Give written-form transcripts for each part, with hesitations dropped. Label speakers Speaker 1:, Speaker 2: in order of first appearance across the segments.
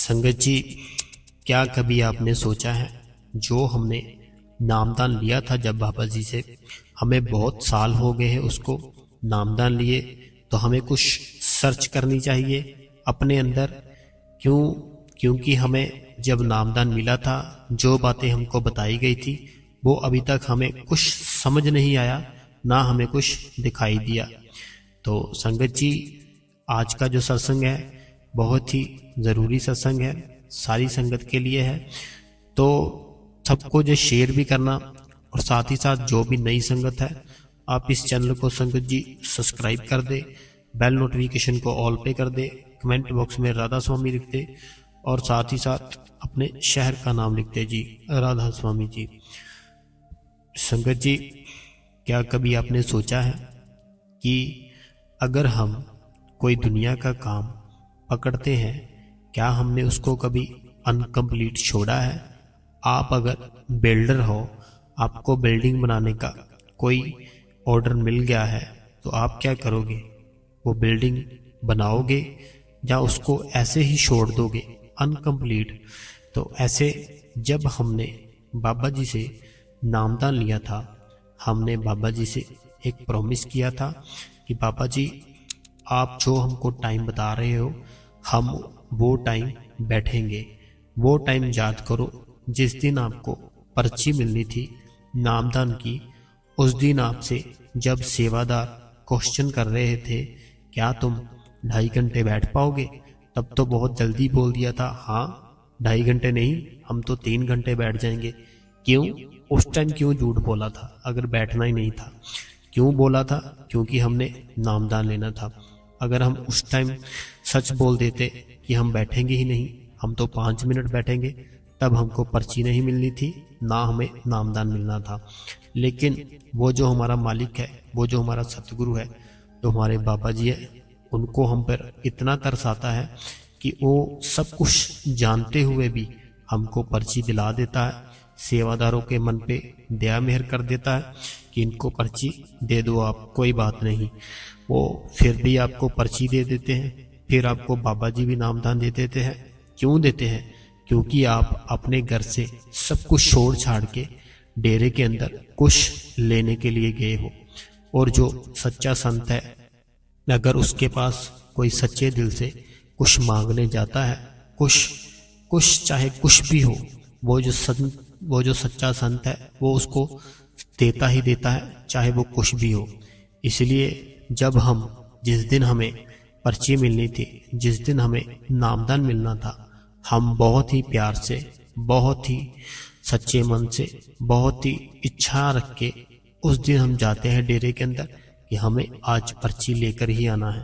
Speaker 1: संगत जी, क्या कभी आपने सोचा है जो हमने नामदान लिया था जब बाबा जी से, हमें बहुत साल हो गए हैं उसको नामदान लिए, तो हमें कुछ सर्च करनी चाहिए अपने अंदर। क्यों? क्योंकि हमें जब नामदान मिला था जो बातें हमको बताई गई थी वो अभी तक हमें कुछ समझ नहीं आया, ना हमें कुछ दिखाई दिया। तो संगत जी, आज का जो सत्संग है बहुत ही ज़रूरी सत्संग है, सारी संगत के लिए है। तो सबको जो शेयर भी करना, और साथ ही साथ जो भी नई संगत है आप इस चैनल को संगत जी सब्सक्राइब कर दे, बेल नोटिफिकेशन को ऑल पे कर दे, कमेंट बॉक्स में राधा स्वामी लिख दे, और साथ ही साथ अपने शहर का नाम लिख दे जी, राधा स्वामी जी। संगत जी, क्या कभी आपने सोचा है कि अगर हम कोई दुनिया का काम पकड़ते हैं, क्या हमने उसको कभी अनकम्प्लीट छोड़ा है? आप अगर बिल्डर हो, आपको बिल्डिंग बनाने का कोई ऑर्डर मिल गया है, तो आप क्या करोगे? वो बिल्डिंग बनाओगे या उसको ऐसे ही छोड़ दोगे अनकम्प्लीट? तो ऐसे जब हमने बाबा जी से नामदान लिया था, हमने बाबा जी से एक प्रॉमिस किया था कि बाबा जी, आप जो हमको टाइम बता रहे हो हम वो टाइम बैठेंगे। वो टाइम याद करो जिस दिन आपको पर्ची मिलनी थी नामदान की। उस दिन आपसे जब सेवादार क्वेश्चन कर रहे थे क्या तुम 2.5 घंटे बैठ पाओगे, तब तो बहुत जल्दी बोल दिया था हाँ 2.5 घंटे नहीं, हम तो 3 घंटे बैठ जाएंगे। क्यों? उस टाइम क्यों झूठ बोला था अगर बैठना ही नहीं था? क्यों बोला था? क्योंकि हमने नामदान लेना था। अगर हम उस टाइम सच बोल देते कि हम बैठेंगे ही नहीं, हम तो 5 मिनट बैठेंगे, तब हमको पर्ची नहीं मिलनी थी, ना हमें नामदान मिलना था। लेकिन वो जो हमारा मालिक है, वो जो हमारा सतगुरु है, जो हमारे बाबा जी है, उनको हम पर इतना तरस आता है कि वो सब कुछ जानते हुए भी हमको पर्ची दिला देता है। सेवादारों के मन पे दया मेहर कर देता है कि इनको पर्ची दे दो आप, कोई बात नहीं। वो फिर भी आपको पर्ची दे देते हैं, फिर आपको बाबा जी भी नामदान दे देते हैं। क्यों देते हैं? क्योंकि आप अपने घर से सब कुछ छोड़ छाड़ के डेरे के अंदर कुछ लेने के लिए गए हो। और जो सच्चा संत है, अगर उसके पास कोई सच्चे दिल से कुछ मांगने जाता है, कुछ चाहे कुछ भी हो, वो जो सच्चा संत है वो उसको देता ही देता है, चाहे वो कुछ भी हो। इसलिए जिस दिन हमें पर्ची मिलनी थी, जिस दिन हमें नामदान मिलना था, हम बहुत ही प्यार से, बहुत ही सच्चे मन से, बहुत ही इच्छा रख के उस दिन हम जाते हैं डेरे के अंदर कि हमें आज पर्ची लेकर ही आना है।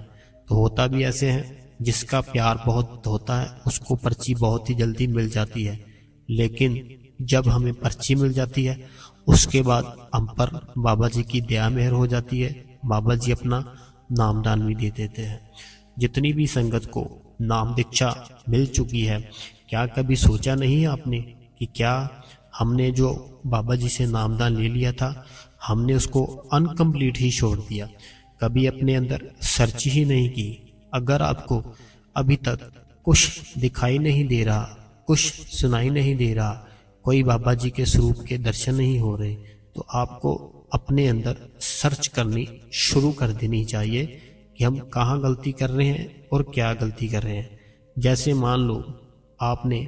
Speaker 1: तो होता भी ऐसे है, जिसका प्यार बहुत होता है उसको पर्ची बहुत ही जल्दी मिल जाती है। लेकिन जब हमें पर्ची मिल जाती है उसके बाद हम पर बाबा जी की दया मेहर हो जाती है, बाबा जी अपना नामदान भी दे देते हैं। जितनी भी संगत को नाम दीक्षा मिल चुकी है, क्या कभी सोचा नहीं आपने कि क्या हमने जो बाबा जी से नामदान ले लिया था, हमने उसको अनकम्प्लीट ही छोड़ दिया? कभी अपने अंदर सर्च ही नहीं की? अगर आपको अभी तक कुछ दिखाई नहीं दे रहा, कुछ सुनाई नहीं दे रहा, कोई बाबा जी के स्वरूप के दर्शन नहीं हो रहे, तो आपको अपने अंदर सर्च करनी शुरू कर देनी चाहिए कि हम कहाँ गलती कर रहे हैं और क्या गलती कर रहे हैं। जैसे मान लो आपने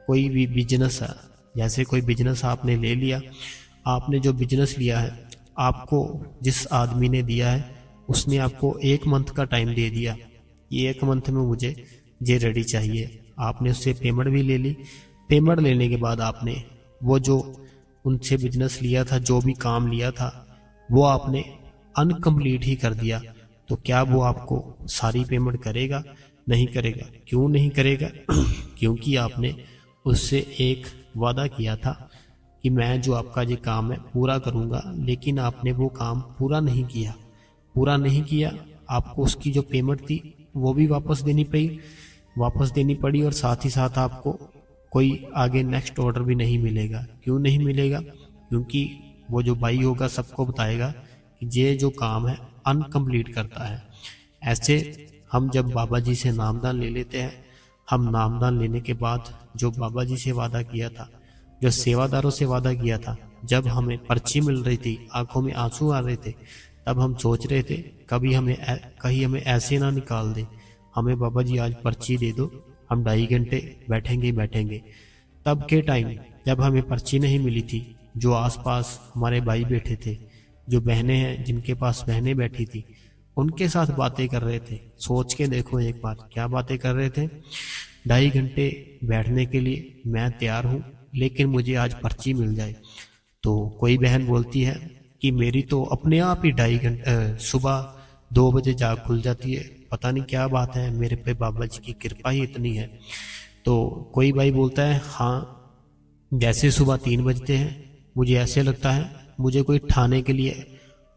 Speaker 1: कोई भी बिजनेस है, जैसे कोई बिजनेस आपने ले लिया, आपने जो बिजनेस लिया है, आपको जिस आदमी ने दिया है उसने आपको 1 मंथ का टाइम दे दिया, ये 1 मंथ में मुझे ये रेडी चाहिए। आपने उससे पेमेंट भी ले ली। पेमेंट लेने के बाद आपने वो जो उनसे बिजनेस लिया था, जो भी काम लिया था, वो आपने अनकम्प्लीट ही कर दिया। तो क्या वो आपको सारी पेमेंट करेगा? नहीं करेगा। क्यों नहीं करेगा? क्योंकि आपने उससे एक वादा किया था कि मैं जो आपका ये काम है पूरा करूंगा, लेकिन आपने वो काम पूरा नहीं किया। आपको उसकी जो पेमेंट थी वो भी वापस देनी पड़ी, और साथ ही साथ आपको कोई आगे नेक्स्ट ऑर्डर भी नहीं मिलेगा। क्यों नहीं मिलेगा? क्योंकि वो जो भाई होगा सबको बताएगा कि ये जो काम है अनकम्प्लीट करता है। ऐसे हम जब बाबा जी से नामदान ले लेते हैं, हम नामदान लेने के बाद जो बाबा जी से वादा किया था, जो सेवादारों से वादा किया था, जब हमें पर्ची मिल रही थी, आंखों में आंसू आ रहे थे, तब हम सोच रहे थे कहीं हमें ऐसे ना निकाल दे। हमें बाबा जी आज पर्ची दे दो, हम 2.5 घंटे बैठेंगे ही बैठेंगे। तब के टाइम जब हमें पर्ची नहीं मिली थी, जो आसपास हमारे भाई बैठे थे, जो बहनें हैं जिनके पास बहनें बैठी थी, उनके साथ बातें कर रहे थे। सोच के देखो एक बार, क्या बातें कर रहे थे। 2.5 घंटे बैठने के लिए मैं तैयार हूँ, लेकिन मुझे आज पर्ची मिल जाए। तो कोई बहन बोलती है कि मेरी तो अपने आप ही 2.5 घंटे सुबह 2 बजे जाग खुल जाती है, पता नहीं क्या बात है, मेरे पे बाबा जी की कृपा ही इतनी है। तो कोई भाई बोलता है हाँ, जैसे सुबह 3 बजते हैं, मुझे ऐसे लगता है मुझे कोई ठाने के लिए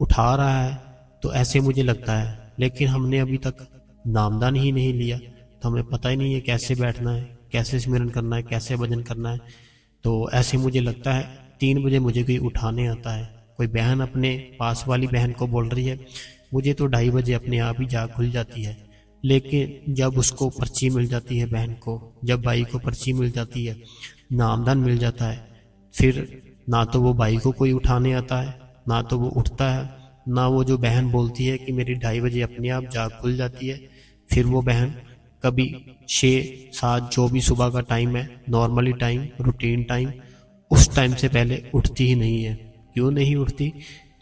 Speaker 1: उठा रहा है, तो ऐसे मुझे लगता है। लेकिन हमने अभी तक नामदान ही नहीं लिया, तो हमें पता ही नहीं है कैसे बैठना है, कैसे स्मरण करना है, कैसे भजन करना है। तो ऐसे मुझे लगता है 3 बजे मुझे कोई उठाने आता है। कोई बहन अपने पास वाली बहन को बोल रही है मुझे तो 2:30 बजे अपने आप ही जाग खुल जाती है। लेकिन जब उसको पर्ची मिल जाती है, बहन को, जब भाई को पर्ची मिल जाती है, नामदान मिल जाता है, फिर ना तो वो भाई को कोई उठाने आता है, ना तो वो उठता है, ना वो जो बहन बोलती है कि मेरी 2:30 बजे अपने आप जाग खुल जाती है, फिर वो बहन कभी 6-7 जो भी सुबह का टाइम है, नॉर्मली टाइम, रूटीन टाइम, उस टाइम से पहले उठती ही नहीं है। क्यों नहीं उठती?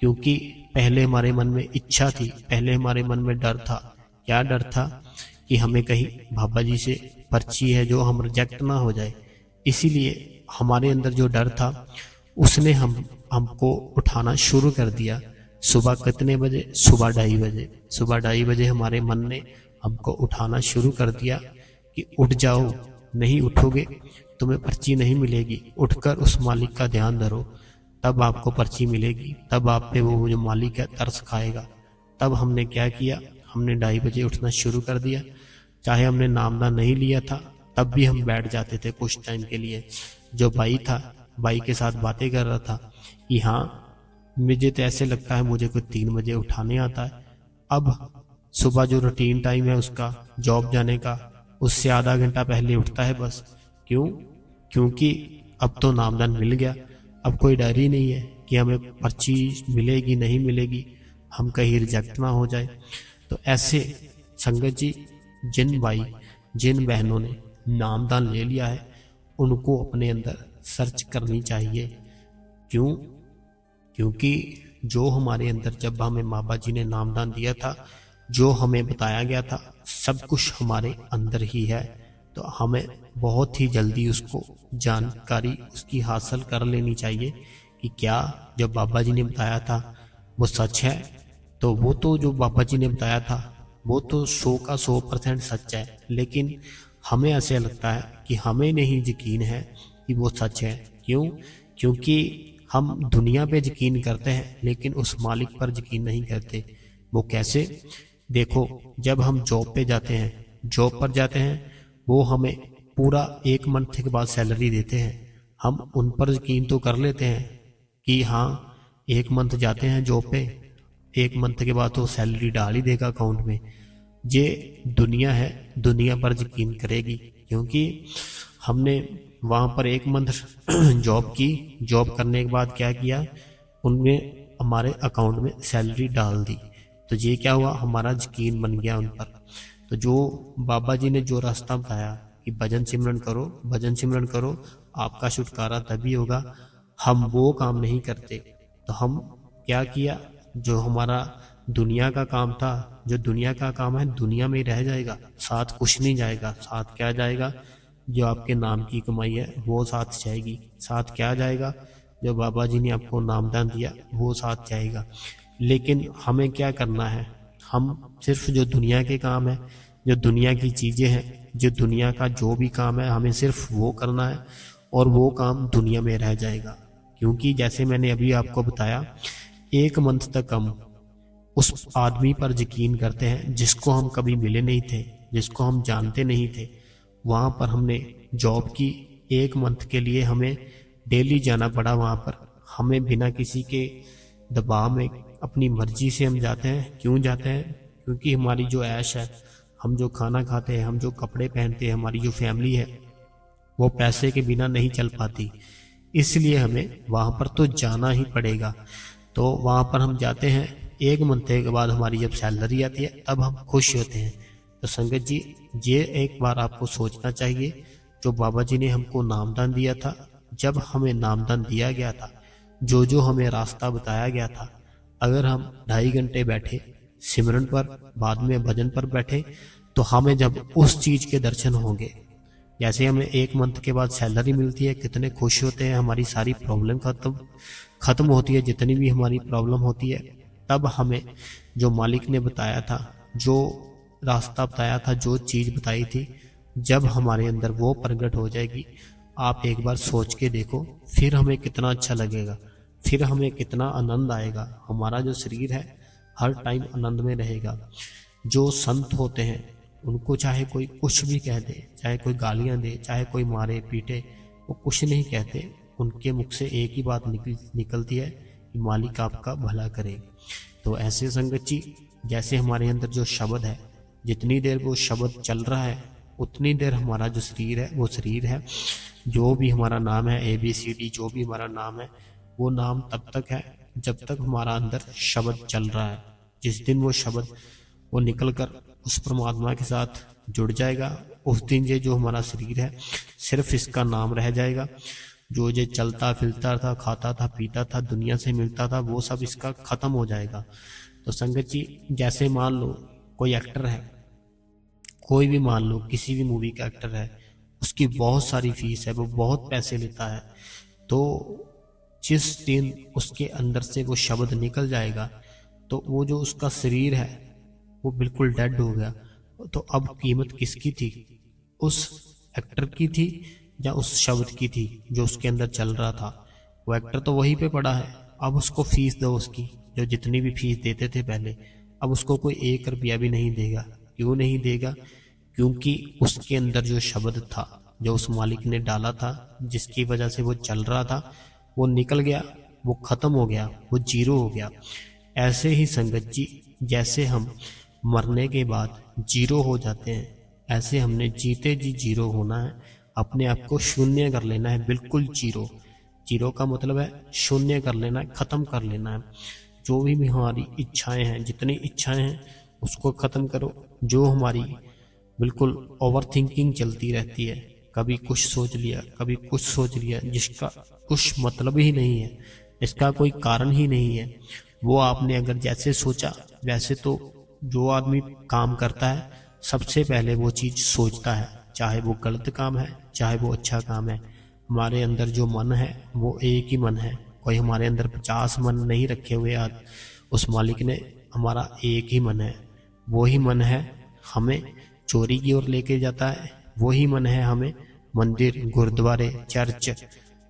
Speaker 1: क्योंकि पहले हमारे मन में इच्छा थी, पहले हमारे मन में डर था। क्या डर था? कि हमें कहीं बाबा जी से पर्ची है जो हम रिजेक्ट ना हो जाए। इसीलिए हमारे अंदर जो डर था उसने हमको उठाना शुरू कर दिया। सुबह कितने बजे? सुबह 2:30 बजे। सुबह 2:30 बजे हमारे मन ने हमको उठाना शुरू कर दिया कि उठ जाओ, नहीं उठोगे तुम्हें पर्ची नहीं मिलेगी, उठकर उस मालिक का ध्यान धरो, तब आपको पर्ची मिलेगी, तब आप पे वो जो मालिक है तरस खाएगा। तब हमने क्या किया, हमने 2:30 बजे उठना शुरू कर दिया। चाहे हमने नामदान नहीं लिया था, तब भी हम बैठ जाते थे कुछ टाइम के लिए। जो भाई था, भाई के साथ बातें कर रहा था कि हाँ मुझे तो ऐसे लगता है मुझे कोई 3 बजे उठाने आता है। अब सुबह जो रूटीन टाइम है उसका, जॉब जाने का, उससे आधा घंटा पहले उठता है बस। क्यों? क्योंकि अब तो नामदान मिल गया, अब कोई डर ही नहीं है कि हमें पर्ची मिलेगी नहीं मिलेगी, हम कहीं रिजेक्ट ना हो जाए। तो ऐसे संगत जी, जिन भाई जिन बहनों ने नामदान ले लिया है उनको अपने अंदर सर्च करनी चाहिए। क्यों? क्योंकि जो हमारे अंदर, जब हमें बाबा जी ने नामदान दिया था, जो हमें बताया गया था, सब कुछ हमारे अंदर ही है। तो हमें बहुत ही जल्दी उसको जानकारी उसकी हासिल कर लेनी चाहिए कि क्या जो बाबा जी ने बताया था वो सच है। तो वो तो जो बाबा जी ने बताया था वो तो 100 का 100% सच है, लेकिन हमें ऐसे लगता है कि हमें नहीं यकीन है कि वो सच है। क्यों? क्योंकि हम दुनिया पे यकीन करते हैं लेकिन उस मालिक पर यकीन नहीं करते। वो कैसे? देखो, जब हम जॉब पे जाते हैं, जॉब पर जाते हैं, वो हमें पूरा 1 मंथ के बाद सैलरी देते हैं। हम उन पर यकीन तो कर लेते हैं कि हाँ 1 मंथ जाते हैं जॉब पे, 1 मंथ के बाद तो सैलरी डाल ही देगा अकाउंट में। ये दुनिया है, दुनिया पर यकीन करेगी, क्योंकि हमने वहाँ पर 1 मंथ जॉब की, जॉब करने के बाद क्या किया, उनमें हमारे अकाउंट में सैलरी डाल दी। तो ये क्या हुआ, हमारा यकीन बन गया उन पर। तो जो बाबा जी ने जो रास्ता बताया कि भजन सिमरन करो, भजन सिमरन करो, आपका छुटकारा तभी होगा, हम वो काम नहीं करते। तो हम क्या किया, जो हमारा दुनिया का काम था, जो दुनिया का काम है दुनिया में ही रह जाएगा, साथ कुछ नहीं जाएगा। साथ क्या जाएगा? जो आपके नाम की कमाई है वो साथ जाएगी। साथ क्या जाएगा? जो बाबा जी ने आपको नामदान दिया वो साथ जाएगा। लेकिन हमें क्या करना है, हम सिर्फ जो दुनिया के काम है, जो दुनिया की चीज़ें हैं, जो दुनिया का जो भी काम है, हमें सिर्फ वो करना है और वो काम दुनिया में रह जाएगा। क्योंकि जैसे मैंने अभी आपको बताया, 1 मंथ तक हम उस आदमी पर यकीन करते हैं जिसको हम कभी मिले नहीं थे, जिसको हम जानते नहीं थे। वहाँ पर हमने जॉब की, 1 मंथ के लिए हमें डेली जाना पड़ा वहाँ पर। हमें बिना किसी के दबाव में, अपनी मर्जी से हम जाते हैं। क्यों जाते हैं? क्योंकि हमारी जो ऐश है, हम जो खाना खाते हैं, हम जो कपड़े पहनते हैं, हमारी जो फैमिली है वो पैसे के बिना नहीं चल पाती। इसलिए हमें वहाँ पर तो जाना ही पड़ेगा। तो वहाँ पर हम जाते हैं, 1 महीने के बाद हमारी जब सैलरी आती है तब हम खुश होते हैं। तो संगत जी, ये एक बार आपको सोचना चाहिए, जो बाबा जी ने हमको नामदान दिया था, जब हमें नामदान दिया गया था, जो जो हमें रास्ता बताया गया था, अगर हम 2.5 घंटे बैठे सिमरन पर, बाद में भजन पर बैठे, तो हमें जब उस चीज के दर्शन होंगे, जैसे हमें 1 मंथ के बाद सैलरी मिलती है, कितने खुश होते हैं, हमारी सारी प्रॉब्लम खत्म होती है, जितनी भी हमारी प्रॉब्लम होती है, तब हमें जो मालिक ने बताया था, जो रास्ता बताया था, जो चीज बताई थी, जब हमारे अंदर वो प्रकट हो जाएगी, आप एक बार सोच के देखो, फिर हमें कितना अच्छा लगेगा, फिर हमें कितना आनंद आएगा। हमारा जो शरीर है हर टाइम आनंद में रहेगा। जो संत होते हैं उनको चाहे कोई कुछ भी कह दे, चाहे कोई गालियां दे, चाहे कोई मारे पीटे, वो कुछ नहीं कहते। उनके मुख से एक ही बात निकलती है कि मालिक आपका भला करे। तो ऐसे संगत जी, जैसे हमारे अंदर जो शब्द है, जितनी देर वो शब्द चल रहा है उतनी देर हमारा जो शरीर है वो शरीर है। जो भी हमारा नाम है, ABCD जो भी हमारा नाम है, वो नाम तब तक है जब तक हमारा अंदर शब्द चल रहा है। जिस दिन वो शब्द वो निकल कर उस परमात्मा के साथ जुड़ जाएगा, उस दिन ये जो हमारा शरीर है सिर्फ इसका नाम रह जाएगा। जो ये चलता फिरता था, खाता था, पीता था, दुनिया से मिलता था, वो सब इसका खत्म हो जाएगा। तो संगत जी, जैसे मान लो कोई एक्टर है, कोई भी मान लो किसी भी मूवी का एक्टर है, उसकी बहुत सारी फीस है, वो बहुत पैसे लेता है। तो जिस दिन उसके अंदर से वो शब्द निकल जाएगा, तो वो जो उसका शरीर है वो बिल्कुल डेड हो गया। तो अब कीमत किसकी थी? उस एक्टर की थी या उस शब्द की थी जो उसके अंदर चल रहा था? वो एक्टर तो वहीं पे पड़ा है। अब उसको फीस दो उसकी, जो जितनी भी फीस देते थे पहले, अब उसको कोई 1 रुपया भी नहीं देगा। क्यों नहीं देगा? क्योंकि उसके अंदर जो शब्द था, जो उस मालिक ने डाला था, जिसकी वजह से वो चल रहा था, वो निकल गया, वो खत्म हो गया, वो जीरो हो गया। ऐसे ही संगत जी, जैसे हम मरने के बाद जीरो हो जाते हैं, ऐसे हमने जीते जी जीरो होना है। अपने आप को शून्य कर लेना है, बिल्कुल जीरो। जीरो का मतलब है शून्य कर लेना है, खत्म कर लेना है। जो भी हमारी इच्छाएं हैं, जितनी इच्छाएं हैं, उसको खत्म करो। जो हमारी बिल्कुल ओवर थिंकिंग चलती रहती है, कभी कुछ सोच लिया, कभी कुछ सोच लिया, जिसका कुछ मतलब ही नहीं है, इसका कोई कारण ही नहीं है, वो आपने अगर जैसे सोचा वैसे, तो जो आदमी काम करता है सबसे पहले वो चीज सोचता है, चाहे वो गलत काम है, चाहे वो अच्छा काम है। हमारे अंदर जो मन है वो एक ही मन है। कोई हमारे अंदर 50 मन नहीं रखे हुए आज, उस मालिक ने हमारा एक ही मन है। वही मन है हमें चोरी की ओर लेके जाता है, वही मन है हमें मंदिर, गुरुद्वारे, चर्च,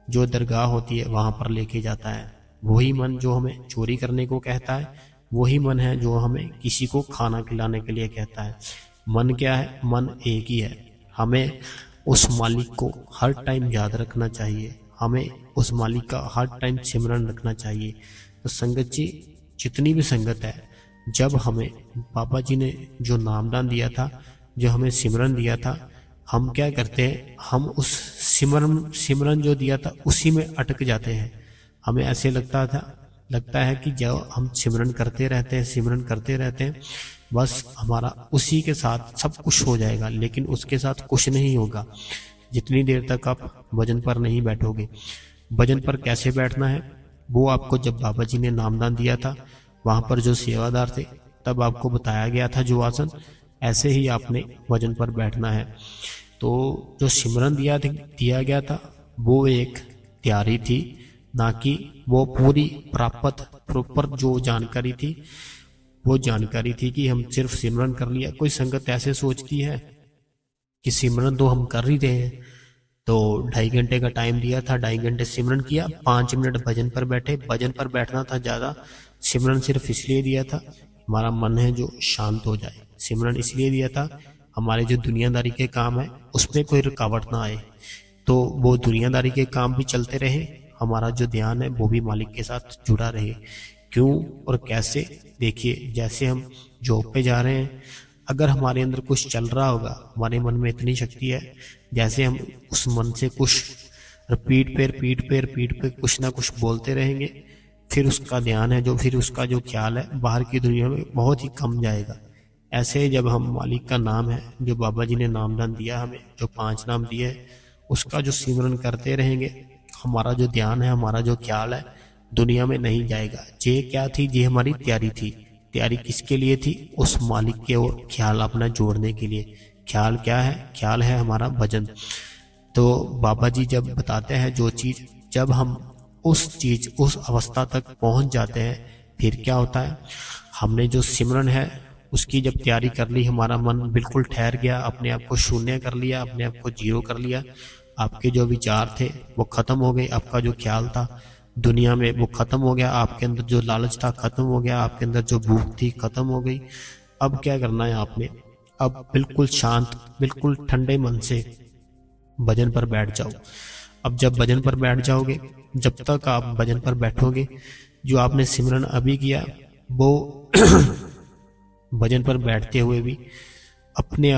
Speaker 1: जो दरगाह होती है वहां पर लेके जाता है। वही मन जो हमें चोरी करने को कहता है, वही मन है जो हमें किसी को खाना खिलाने के लिए कहता है। मन क्या है? मन एक ही है। हमें उस मालिक को हर टाइम याद रखना चाहिए, हमें उस मालिक का हर टाइम सिमरन रखना चाहिए। तो संगत जी, जितनी भी संगत है, जब हमें बाबा जी ने जो नामदान दिया था, जो हमें सिमरन दिया था, हम क्या करते हैं? हम उस सिमरन जो दिया था उसी में अटक जाते हैं। हमें ऐसे लगता है कि जो हम सिमरन करते रहते हैं, सिमरन करते रहते हैं, बस हमारा उसी के साथ सब कुछ हो जाएगा, लेकिन उसके साथ कुछ नहीं होगा जितनी देर तक आप भजन पर नहीं बैठोगे। भजन पर कैसे बैठना है वो आपको जब बाबा जी ने नामदान दिया था, वहां पर जो सेवादार थे, तब आपको बताया गया था जो आसन, ऐसे ही आपने भजन पर बैठना है। तो जो सिमरन दिया गया था वो एक तैयारी थी, ना कि वो पूरी प्रॉपर जो जानकारी थी, वो जानकारी थी कि हम सिर्फ सिमरन कर लिया। कोई संगत ऐसे सोचती है कि सिमरन तो हम कर ही रहे हैं, तो 2.5 घंटे का टाइम दिया था, 2.5 घंटे सिमरन किया, 5 मिनट भजन पर बैठे। भजन पर बैठना था ज्यादा, सिमरन सिर्फ इसलिए दिया था हमारा मन है जो शांत हो जाए। सिमरन इसलिए दिया था हमारे जो दुनियादारी के काम है उसमें कोई रुकावट ना आए, तो वो दुनियादारी के काम भी चलते रहे, हमारा जो ध्यान है वो भी मालिक के साथ जुड़ा रहे। क्यों और कैसे? देखिए, जैसे हम जॉब पे जा रहे हैं, अगर हमारे अंदर कुछ चल रहा होगा, हमारे मन में इतनी शक्ति है, जैसे हम उस मन से कुछ पीठ पे कुछ ना कुछ बोलते रहेंगे, फिर उसका ध्यान है जो, फिर उसका जो ख्याल है बाहर की दुनिया में बहुत ही कम जाएगा। ऐसे जब हम मालिक का नाम है, जो बाबा जी ने नामदान दिया हमें, जो 5 नाम दिए हैं, उसका जो सिमरन करते रहेंगे, हमारा जो ध्यान है, हमारा जो ख्याल है दुनिया में नहीं जाएगा। ये क्या थी? ये हमारी तैयारी थी। तैयारी किसके लिए थी? उस मालिक के ओर ख्याल अपना जोड़ने के लिए। ख्याल क्या है? ख्याल है हमारा भजन। तो बाबा जी जब बताते हैं जो चीज, जब हम उस अवस्था तक पहुंच जाते हैं, फिर क्या होता है? हमने जो सिमरन है उसकी जब तैयारी कर ली, हमारा मन बिल्कुल ठहर गया, अपने आप को शून्य कर लिया, अपने आप को जीरो कर लिया, आपके जो विचार थे वो खत्म हो गए, आपका जो ख्याल था दुनिया में वो खत्म हो गया, आपके अंदर जो लालच था खत्म हो गया, आपके अंदर जो भूख थी खत्म हो गई। अब क्या करना है आपने? अब बिल्कुल शांत, बिल्कुल ठंडे मन से भजन पर बैठ जाओ। अब जब भजन पर बैठ जाओगे, जब तक आप भजन पर बैठोगे, जो आपने सिमरन अभी किया वो भजन पर बैठते हुए भी अपने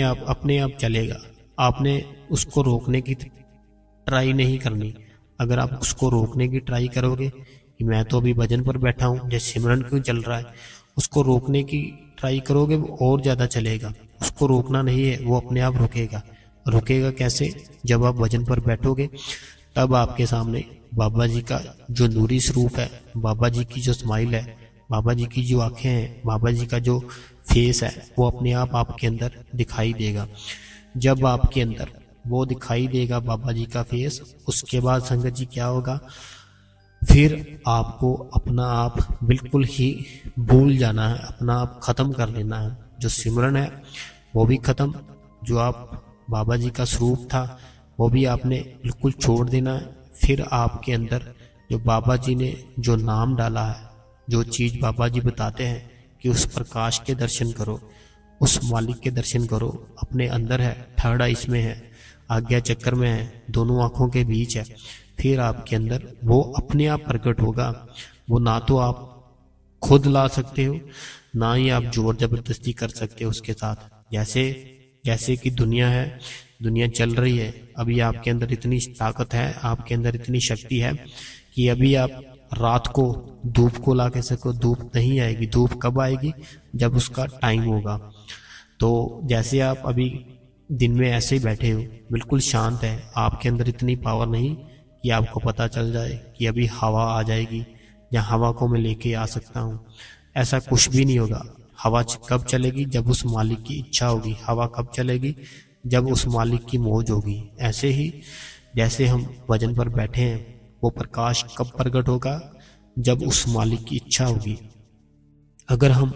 Speaker 1: आप चलेगा। आपने उसको रोकने की ट्राई नहीं करनी। अगर आप उसको रोकने की ट्राई करोगे कि मैं तो अभी भजन पर बैठा हूँ, जैसे सिमरन क्यों चल रहा है, उसको रोकने की ट्राई करोगे वो और ज्यादा चलेगा। उसको रोकना नहीं है, वो अपने आप रुकेगा। रुकेगा कैसे? जब आप भजन पर बैठोगे तब आपके सामने बाबा जी का जो नूरी स्वरूप है, बाबा जी की जो स्माइल है, बाबा जी की जो आंखें हैं, बाबा जी का जो फेस है, वो अपने आप आपके अंदर दिखाई देगा। जब आपके अंदर वो दिखाई देगा बाबा जी का फेस, उसके बाद संगत जी क्या होगा? फिर आपको अपना आप बिल्कुल ही भूल जाना है, अपना आप खत्म कर लेना है। जो सिमरन है वो भी खत्म, जो आप बाबा जी का स्वरूप था वो भी आपने बिल्कुल छोड़ देना है। फिर आपके अंदर जो बाबा जी ने जो नाम डाला है, जो चीज बाबा जी बताते हैं कि उस प्रकाश के दर्शन करो, उस मालिक के दर्शन करो, अपने अंदर है, थर्ड आई में है, आज्ञा चक्र में है, दोनों आंखों के बीच है। फिर आपके अंदर वो अपने आप प्रकट होगा। वो ना तो आप खुद ला सकते हो, ना ही आप जोर जबरदस्ती कर सकते हो उसके साथ। जैसे कि दुनिया है, दुनिया चल रही है, अभी आपके अंदर इतनी ताकत है, आपके अंदर इतनी शक्ति है कि अभी आप रात को धूप को ला के सको, धूप नहीं आएगी। धूप कब आएगी? जब उसका टाइम होगा। तो जैसे आप अभी दिन में ऐसे ही बैठे हो, बिल्कुल शांत है, आपके अंदर इतनी पावर नहीं कि आपको पता चल जाए कि अभी हवा आ जाएगी या हवा को मैं लेके आ सकता हूँ। ऐसा कुछ भी नहीं होगा। हवा कब चलेगी? जब उस मालिक की इच्छा होगी। हवा कब चलेगी? जब उस मालिक की मौज होगी। ऐसे ही जैसे हम वजन पर बैठे हैं, वो प्रकाश कब प्रकट होगा? जब उस मालिक की इच्छा होगी। अगर हम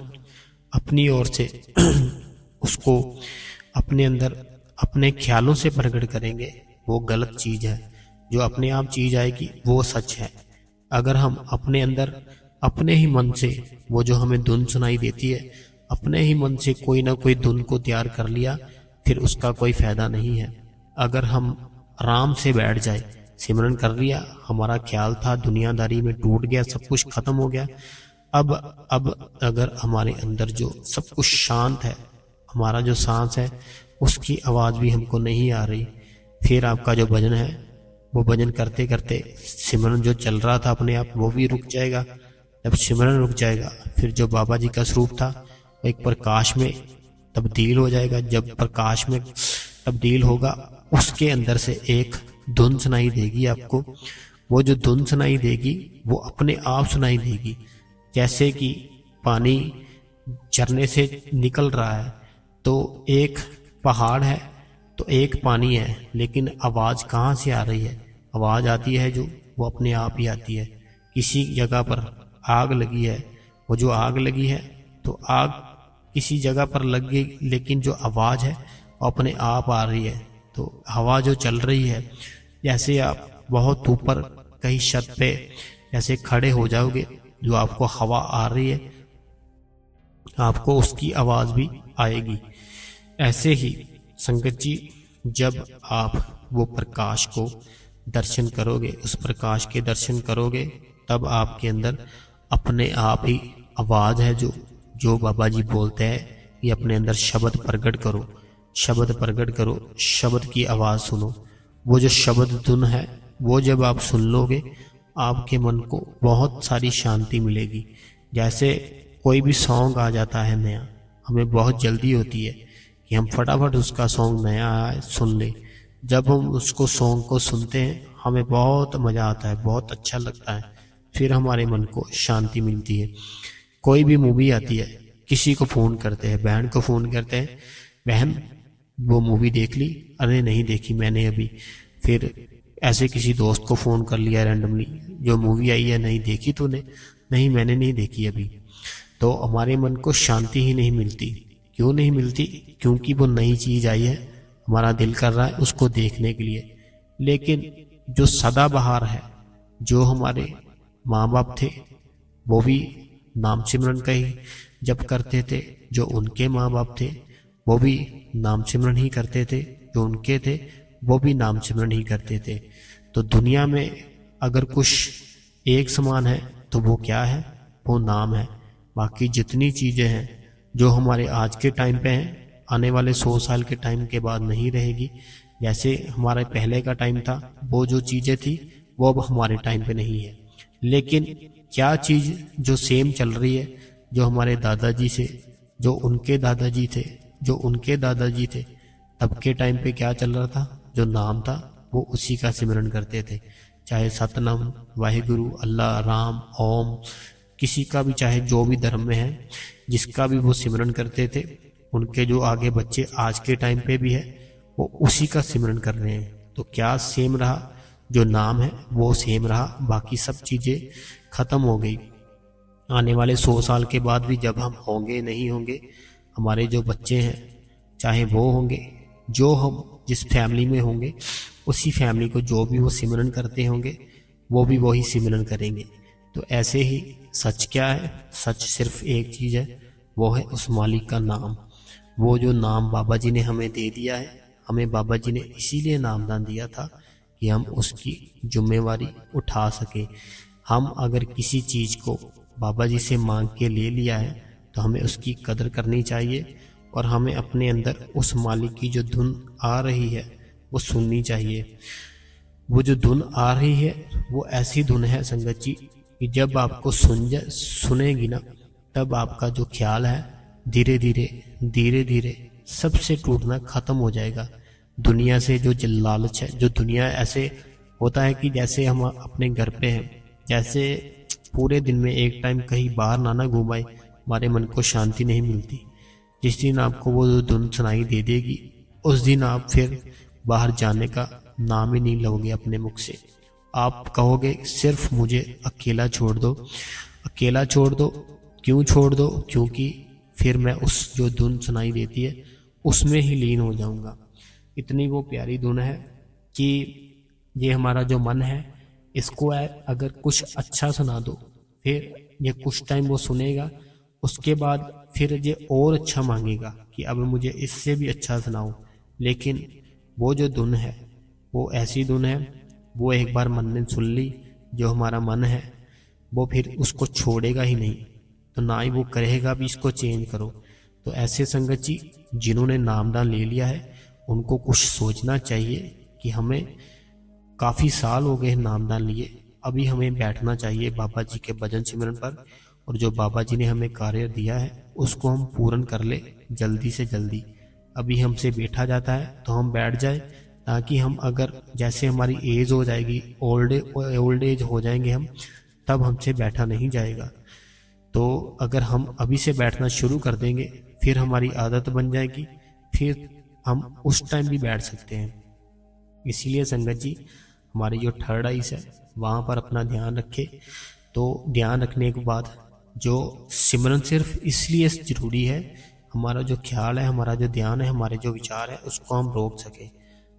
Speaker 1: अपनी ओर से उसको अपने अंदर अपने ख्यालों से प्रकट करेंगे, वो गलत चीज है। जो अपने आप चीज आएगी वो सच है। अगर हम अपने अंदर अपने ही मन से, वो जो हमें धुन सुनाई देती है, अपने ही मन से कोई ना कोई धुन को तैयार कर लिया, फिर उसका कोई फायदा नहीं है। अगर हम आराम से बैठ जाए, सिमरन कर लिया, हमारा ख्याल था दुनियादारी में टूट गया, सब कुछ खत्म हो गया। अब अगर हमारे अंदर जो सब कुछ शांत है, हमारा जो सांस है उसकी आवाज भी हमको नहीं आ रही, फिर आपका जो भजन है वो भजन करते करते सिमरन जो चल रहा था अपने आप वो भी रुक जाएगा। जब सिमरन रुक जाएगा, फिर जो बाबा जी का स्वरूप था वो एक प्रकाश में तब्दील हो जाएगा। जब प्रकाश में तब्दील होगा, उसके अंदर से एक धुन सुनाई देगी आपको। वो जो धुन सुनाई देगी वो अपने आप सुनाई देगी। जैसे कि पानी झरने से निकल रहा है, तो एक पहाड़ है तो एक पानी है, लेकिन आवाज कहाँ से आ रही है? आवाज आती है जो वो अपने आप ही आती है। किसी जगह पर आग लगी है, वो जो आग लगी है तो आग किसी जगह पर लग गई, लेकिन जो आवाज है वो अपने आप आ रही है। तो हवा जो चल रही है, जैसे आप बहुत ऊपर कहीं छत पे ऐसे खड़े हो जाओगे, जो आपको हवा आ रही है आपको उसकी आवाज भी आएगी। ऐसे ही संगत जी, जब आप वो प्रकाश को दर्शन करोगे, उस प्रकाश के दर्शन करोगे, तब आपके अंदर अपने आप ही आवाज है जो बाबा जी बोलते हैं कि अपने अंदर शब्द प्रकट करो, शब्द प्रकट करो, शब्द की आवाज़ सुनो। वो जो शब्द धुन है वो जब आप सुन लोगे आपके मन को बहुत सारी शांति मिलेगी। जैसे कोई भी सॉन्ग आ जाता है नया, हमें बहुत जल्दी होती है कि हम फटाफट उसका सॉन्ग नया आए सुन ले। जब हम उसको सॉन्ग को सुनते हैं हमें बहुत मज़ा आता है, बहुत अच्छा लगता है, फिर हमारे मन को शांति मिलती है। कोई भी मूवी आती है, किसी को फ़ोन करते हैं, बहन को फ़ोन करते हैं, बहन वो मूवी देख ली, अरे नहीं देखी मैंने अभी। फिर ऐसे किसी दोस्त को फ़ोन कर लिया रैंडमली, जो मूवी आई है नहीं देखी तूने, नहीं मैंने नहीं देखी अभी। तो हमारे मन को शांति ही नहीं मिलती। क्यों नहीं मिलती? क्योंकि वो नई चीज़ आई है, हमारा दिल कर रहा है उसको देखने के लिए। लेकिन जो सदाबहार है, जो हमारे माँ बाप थे वो भी नाम सिमरन का ही जप करते थे, जो उनके माँ बाप थे वो भी नाम सिमरन ही करते थे, जो उनके थे वो भी नाम सिमरन ही करते थे। तो दुनिया में अगर कुछ एक समान है तो वो क्या है? वो नाम है। बाकी जितनी चीज़ें हैं जो हमारे आज के टाइम पे हैं, आने वाले 100 साल के टाइम के बाद नहीं रहेगी। जैसे हमारे पहले का टाइम था, वो जो चीज़ें थी वो अब हमारे टाइम पे नहीं है। लेकिन क्या चीज़ जो सेम चल रही है, जो हमारे दादाजी से, जो उनके दादाजी थे, जो उनके दादाजी थे, तब के टाइम पे क्या चल रहा था? जो नाम था वो उसी का सिमरन करते थे। चाहे सतनाम, वाहिगुरु, अल्लाह, राम, ओम, किसी का भी, चाहे जो भी धर्म में है, जिसका भी वो सिमरन करते थे, उनके जो आगे बच्चे आज के टाइम पे भी है वो उसी का सिमरन कर रहे हैं। तो क्या सेम रहा? जो नाम है वो सेम रहा, बाकी सब चीज़ें ख़त्म हो गई। आने वाले 100 साल के बाद भी जब हम होंगे नहीं होंगे, हमारे जो बच्चे हैं चाहे वो होंगे, जो हम जिस फैमिली में होंगे उसी फैमिली को जो भी वो सिमरन करते होंगे वो भी वही सिमरन करेंगे। तो ऐसे ही सच क्या है? सच सिर्फ एक चीज़ है, वो है उस मालिक का नाम। वो जो नाम बाबा जी ने हमें दे दिया है, हमें बाबा जी ने इसीलिए नामदान दिया था कि हम उसकी जिम्मेवारी उठा सकें। हम अगर किसी चीज़ को बाबा जी से मांग के ले लिया है तो हमें उसकी कदर करनी चाहिए, और हमें अपने अंदर उस मालिक की जो धुन आ रही है वो सुननी चाहिए। वो जो धुन आ रही है वो ऐसी धुन है संगत जी कि जब आपको सुनेगी ना, तब आपका जो ख्याल है धीरे धीरे सबसे टूटना ख़त्म हो जाएगा। दुनिया से जो लालच है, जो दुनिया ऐसे होता है कि जैसे हम अपने घर पे हैं, जैसे पूरे दिन में एक टाइम कहीं बाहर ना घुमाए, हमारे मन को शांति नहीं मिलती। जिस दिन आपको वो धुन सुनाई दे देगी, उस दिन आप फिर बाहर जाने का नाम ही नहीं लोगे अपने मुख से। आप कहोगे सिर्फ मुझे अकेला छोड़ दो, अकेला छोड़ दो। क्यों छोड़ दो? क्योंकि फिर मैं उस जो धुन सुनाई देती है उसमें ही लीन हो जाऊंगा। इतनी वो प्यारी धुन है कि ये हमारा जो मन है, इसको अगर कुछ अच्छा सुना दो, फिर ये कुछ टाइम वो सुनेगा, उसके बाद फिर ये और अच्छा मांगेगा कि अब मुझे इससे भी अच्छा सुनाओ। लेकिन वो जो धुन है वो ऐसी धुन है, वो एक बार मन ने सुन ली, जो हमारा मन है वो फिर उसको छोड़ेगा ही नहीं, तो ना ही वो करेगा भी इसको चेंज करो। तो ऐसे संगत जी जिन्होंने नामदान ले लिया है उनको कुछ सोचना चाहिए कि हमें काफ़ी साल हो गए नामदान लिए, अभी हमें बैठना चाहिए बाबा जी के भजन सिमरन पर, और जो बाबा जी ने हमें कार्य दिया है उसको हम पूर्ण कर ले जल्दी से जल्दी। अभी हमसे बैठा जाता है तो हम बैठ जाए, ताकि हम अगर जैसे हमारी एज हो जाएगी, ओल्ड एज हो जाएंगे हम, तब हमसे बैठा नहीं जाएगा। तो अगर हम अभी से बैठना शुरू कर देंगे फिर हमारी आदत बन जाएगी, फिर हम उस टाइम भी बैठ सकते हैं। इसीलिए संगत जी हमारी जो थर्ड आइज है वहाँ पर अपना ध्यान रखें। तो ध्यान रखने के बाद जो सिमरन सिर्फ इसलिए ज़रूरी है, हमारा जो ख्याल है, हमारा जो ध्यान है, हमारे जो विचार है, उसको हम रोक सकें।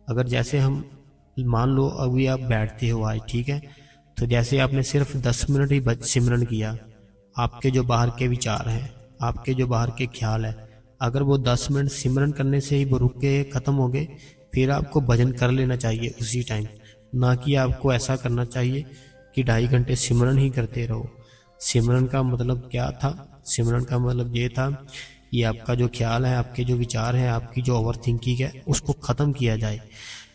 Speaker 1: अगर जैसे हम मान लो अभी आप बैठते हो आज, ठीक है, तो जैसे आपने सिर्फ 10 मिनट ही सिमरन किया, आपके जो बाहर के विचार हैं, आपके जो बाहर के ख्याल है, अगर वो 10 मिनट सिमरन करने से ही वो रुक के ख़त्म हो गए, फिर आपको भजन कर लेना चाहिए उसी टाइम। ना कि आपको ऐसा करना चाहिए कि 2.5 घंटे सिमरन ही करते रहो। सिमरन का मतलब क्या था? सिमरन का मतलब ये था कि आपका जो ख्याल है, आपके जो विचार हैं, आपकी जो ओवर थिंकिंग है, उसको ख़त्म किया जाए।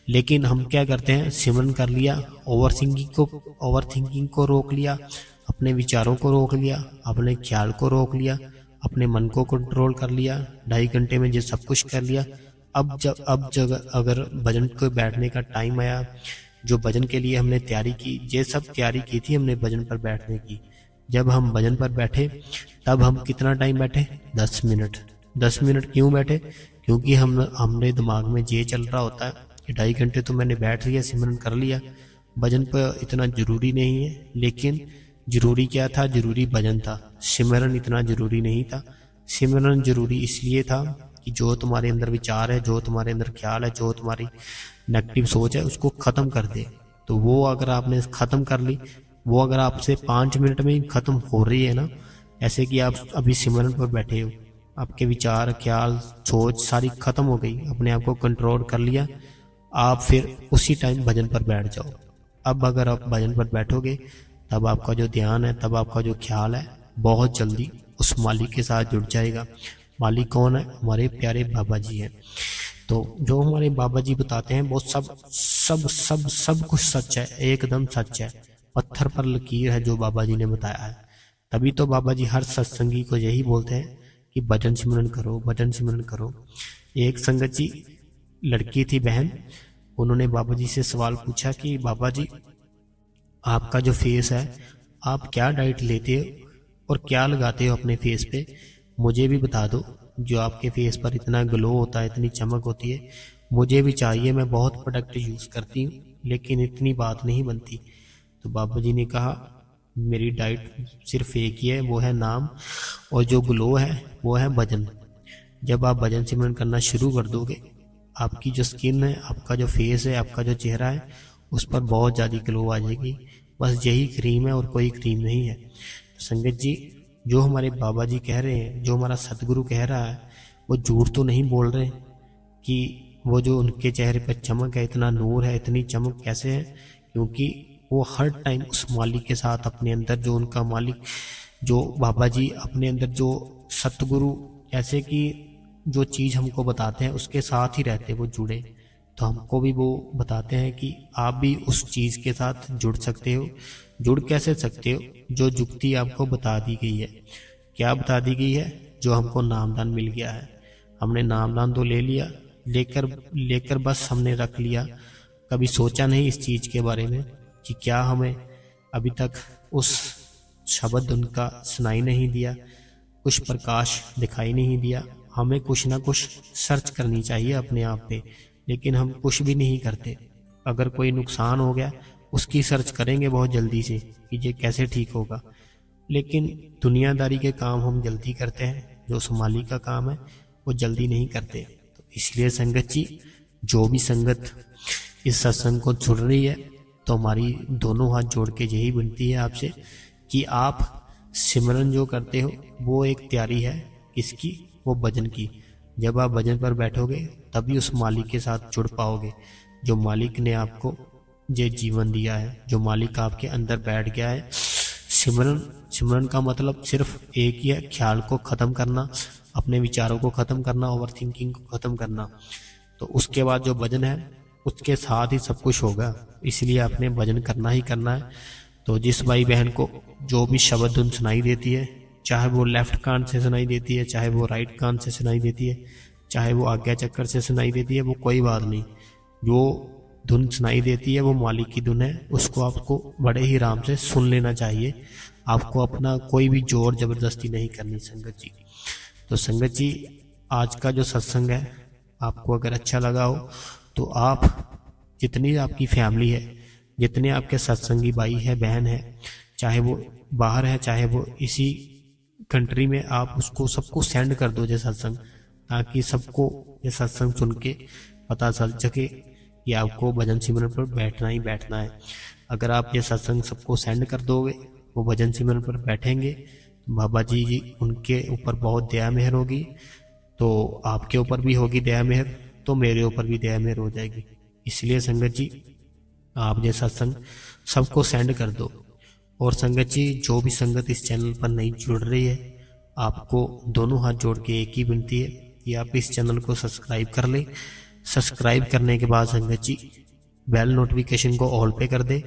Speaker 1: लेकिन हम क्या करते हैं, सिमरन कर लिया, ओवर थिंकिंग को रोक लिया, अपने विचारों को रोक लिया, अपने ख्याल को रोक लिया, अपने मन को कंट्रोल कर लिया, 2.5 घंटे में ये सब कुछ कर लिया। अब जब अगर भजन को बैठने का टाइम आया, जो भजन के लिए हमने तैयारी की, ये सब तैयारी की थी हमने भजन पर बैठने की, जब हम भजन पर बैठे तब हम कितना टाइम बैठे, 10 मिनट। 10 मिनट क्यों बैठे, क्योंकि हमने दिमाग में ये चल रहा होता है कि 2.5 घंटे तो मैंने बैठ लिया, सिमरन कर लिया, भजन पर इतना जरूरी नहीं है। लेकिन जरूरी क्या था, जरूरी भजन था, सिमरन इतना जरूरी नहीं था। सिमरन जरूरी इसलिए था कि जो तुम्हारे अंदर विचार है, जो तुम्हारे अंदर ख्याल है, जो तुम्हारी नेगेटिव सोच है, उसको ख़त्म कर दे। तो वो अगर आपने ख़त्म कर ली, वो अगर आपसे 5 मिनट में ही ख़त्म हो रही है ना, ऐसे कि आप अभी सिमरन पर बैठे हो, आपके विचार, ख्याल, सोच सारी ख़त्म हो गई, अपने आप को कंट्रोल कर लिया, आप फिर उसी टाइम भजन पर बैठ जाओ। अब अगर आप भजन पर बैठोगे, तब आपका जो ध्यान है, तब आपका जो ख्याल है, बहुत जल्दी उस मालिक के साथ जुड़ जाएगा। मालिक कौन है, हमारे प्यारे बाबा जी हैं। तो जो हमारे बाबा जी बताते हैं वो सब सब सब सब कुछ सच है, एकदम सच है, पत्थर पर लकीर है जो बाबा जी ने बताया है। तभी तो बाबा जी हर सत्संगी को यही बोलते हैं कि भजन सिमरन करो, भजन सिमरन करो। एक संगत जी, लड़की थी बहन, उन्होंने बाबा जी से सवाल पूछा कि बाबा जी, आपका जो फेस है, आप क्या डाइट लेते हो और क्या लगाते हो अपने फेस पे, मुझे भी बता दो। जो आपके फेस पर इतना ग्लो होता है, इतनी चमक होती है, मुझे भी चाहिए। मैं बहुत प्रोडक्ट यूज़ करती हूँ, लेकिन इतनी बात नहीं बनती। तो बाबा जी ने कहा, मेरी डाइट सिर्फ एक ही है, वो है नाम, और जो ग्लो है वो है भजन। जब आप भजन सिमरन करना शुरू कर दोगे, आपकी जो स्किन है, आपका जो फेस है, आपका जो चेहरा है, उस पर बहुत ज़्यादा ग्लो आ जाएगी। बस यही क्रीम है और कोई क्रीम नहीं है। तो संगत जी, जो हमारे बाबा जी कह रहे हैं, जो हमारा सतगुरु कह रहा है, वो झूठ तो नहीं बोल रहे कि वो जो उनके चेहरे पर चमक है, इतना नूर है, इतनी चमक कैसे है, क्योंकि वो हर टाइम उस मालिक के साथ अपने अंदर, जो उनका मालिक, जो बाबा जी अपने अंदर, जो सतगुरु, ऐसे कि जो चीज़ हमको बताते हैं उसके साथ ही रहते, वो जुड़े। तो हमको भी वो बताते हैं कि आप भी उस चीज़ के साथ जुड़ सकते हो। जुड़ कैसे सकते हो, जो जुक्ति आपको बता दी गई है। क्या बता दी गई है, जो हमको नामदान मिल गया है, हमने नामदान तो ले लिया, लेकर लेकर बस हमने रख लिया, कभी सोचा नहीं इस चीज़ के बारे में कि क्या हमें अभी तक उस शब्द उनका सुनाई नहीं दिया, कुछ प्रकाश दिखाई नहीं दिया। हमें कुछ ना कुछ सर्च करनी चाहिए अपने आप पे, लेकिन हम कुछ भी नहीं करते। अगर कोई नुकसान हो गया, उसकी सर्च करेंगे बहुत जल्दी से कि ये कैसे ठीक होगा, लेकिन दुनियादारी के काम हम जल्दी करते हैं, जो संभाली का काम है वो जल्दी नहीं करते। तो इसलिए संगत जी, जो भी संगत इस सत्संग को जुड़ रही है, तो हमारी दोनों हाथ जोड़ के यही विनती है आपसे कि आप सिमरन जो करते हो, वो एक तैयारी है, किसकी, वो भजन की। जब आप भजन पर बैठोगे, तभी उस मालिक के साथ जुड़ पाओगे, जो मालिक ने आपको ये जीवन दिया है, जो मालिक आपके अंदर बैठ गया है। सिमरन का मतलब सिर्फ एक ही है, ख्याल को ख़त्म करना, अपने विचारों को ख़त्म करना, ओवर थिंकिंग को ख़त्म करना। तो उसके बाद जो भजन है, उसके साथ ही सब कुछ होगा, इसलिए आपने भजन करना ही करना है। तो जिस भाई बहन को जो भी शब्द धुन सुनाई देती है, चाहे वो लेफ्ट कान से सुनाई देती है, चाहे वो राइट कान से सुनाई देती है, चाहे वो आज्ञा चक्कर से सुनाई देती है, वो कोई बात नहीं, जो धुन सुनाई देती है वो मालिक की धुन है, उसको आपको बड़े ही आराम से सुन लेना चाहिए। आपको अपना कोई भी जोर जबरदस्ती नहीं करनी संगत जी। तो संगत जी, आज का जो सत्संग है, आपको अगर अच्छा लगा हो, तो आप जितनी आपकी फैमिली है, जितने आपके सत्संगी भाई है, बहन है, चाहे वो बाहर है, चाहे वो इसी कंट्री में, आप उसको सबको सेंड कर दो ये सत्संग, ताकि सबको ये सत्संग सुन के पता चल सके कि आपको भजन सिमरन पर बैठना ही बैठना है। अगर आप ये सत्संग सबको सेंड कर दोगे, वो भजन सिमरन पर बैठेंगे, तो बाबा जी उनके ऊपर बहुत दया मेहर होगी, तो आपके ऊपर भी होगी दया मेहर, तो मेरे ऊपर भी दया मेहर हो जाएगी। इसलिए संगत जी, आप ये सत्संग सबको सेंड कर दो। और संगत जी, जो भी संगत इस चैनल पर नहीं जुड़ रही है, आपको दोनों हाथ जोड़ के एक ही विनती है कि आप इस चैनल को सब्सक्राइब कर लें। सब्सक्राइब करने के बाद संगत जी बेल नोटिफिकेशन को ऑल पे कर दे।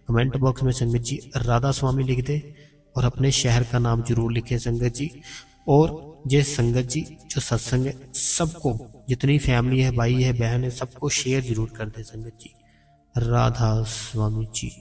Speaker 1: कमेंट बॉक्स में संगत जी राधा स्वामी लिख दे और अपने शहर का नाम जरूर लिखे संगत जी। और ये संगत जी जो सत्संग है सबको, जितनी फैमिली है, भाई है, बहन है, सबको शेयर जरूर कर दे संगत जी। राधा स्वामी जी।